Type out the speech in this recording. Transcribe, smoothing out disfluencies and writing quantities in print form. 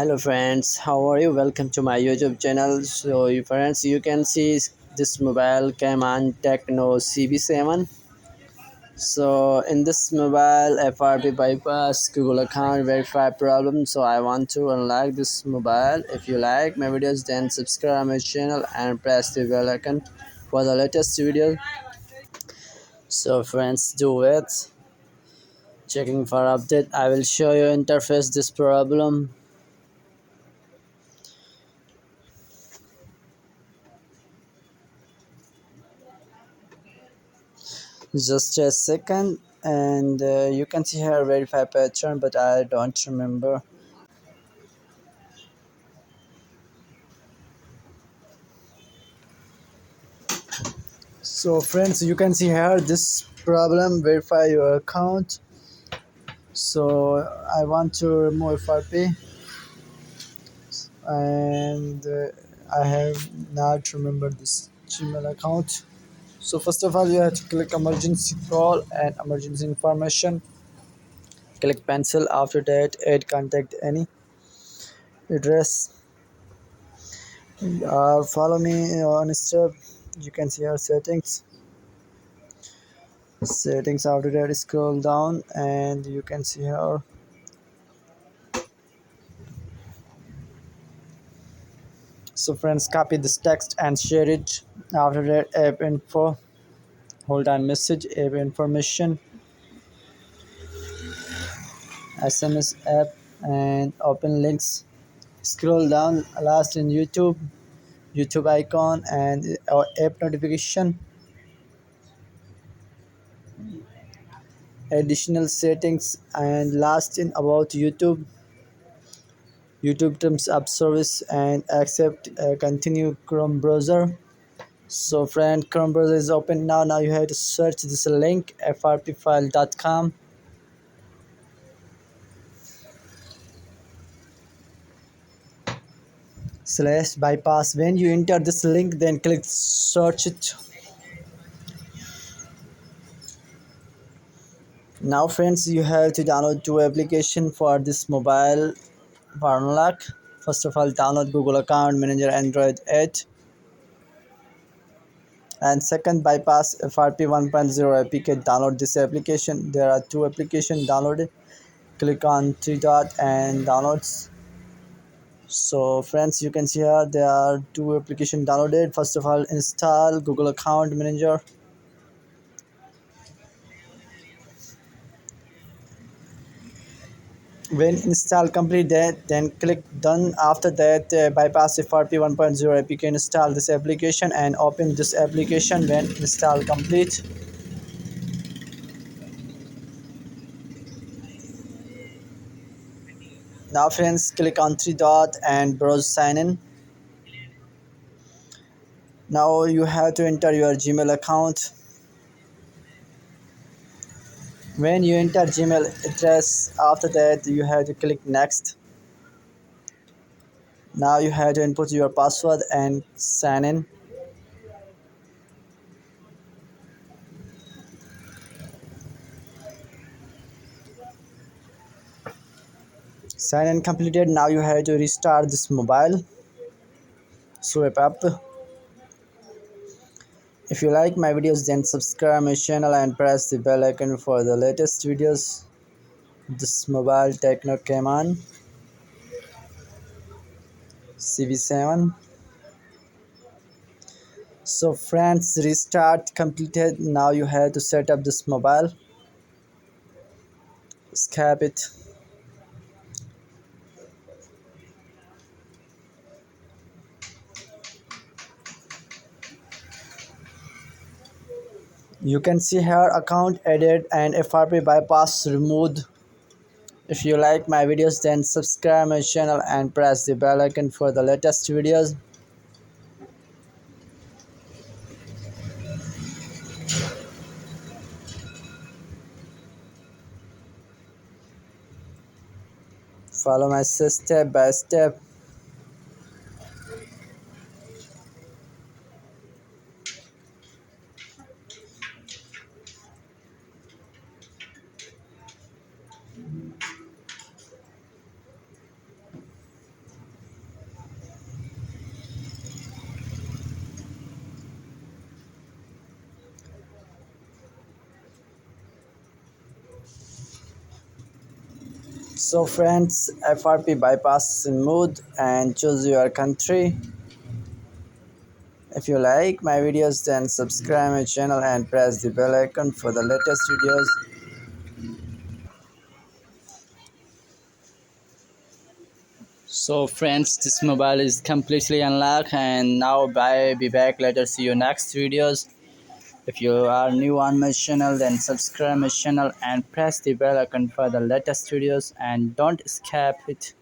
Hello friends, how are you? Welcome to my YouTube channel. So friends, you can see this mobile Camon Tecno Cb7. So in this mobile FRP bypass Google account verify problem. So I want to unlock this mobile. If you like my videos, then subscribe my channel and press the bell icon for the latest video. So friends, do it. Checking for update. I will show you interface this problem. Just a second, and you can see here verify pattern, but I don't remember. So friends, you can see here this problem verify your account. So I want to remove FRP, and I have not remembered this Gmail account. So first of all, you have to click emergency call and emergency information. Click pencil. After that, add contact any address. Follow me on step. You can see our settings. After that, scroll down and you can see here. So friends, copy this text and share it. After that, app info, hold on message, app information, SMS app, and open links. Scroll down last in YouTube icon and app notification. Additional settings and last in about YouTube terms of service and accept continue Chrome browser. So friend, Chrome browser is open now. You have to search this link frpfile.com slash bypass. When you enter this link, then click search it. Now friends, you have to download two application for this mobile for unlock. First of all, download Google Account Manager Android 8, and second, bypass FRP 1.0 APK. Download this application. There are two applications downloaded. Click on three dot and downloads. So friends, you can see here there are two applications downloaded. First of all, install Google Account Manager. When install complete that, then click done. After that, bypass FRP 1.0 APK. Install this application and open this application when install complete. Now friends, click on three dot and browse sign in. Now you have to enter your Gmail account. When you enter Gmail address, after that you have to click next. Now you have to input your password and sign in. Sign in completed. Now you have to restart this mobile. Swipe up. If you like my videos, then subscribe my channel and press the bell icon for the latest videos. This mobile Tecno Camon Cb7. So friends, restart completed. Now you have to set up this mobile. Escape it. You can see here account added and FRP bypass removed. If you like my videos, then subscribe my channel and press the bell icon for the latest videos. Follow my step by step. So friends, FRP bypass smooth and choose your country. If you like my videos, then subscribe my channel and press the bell icon for the latest videos. So friends, this mobile is completely unlocked, and now bye, be back later, see you next videos. If you are new on my channel, then subscribe my channel and press the bell icon for the latest videos, and don't skip it.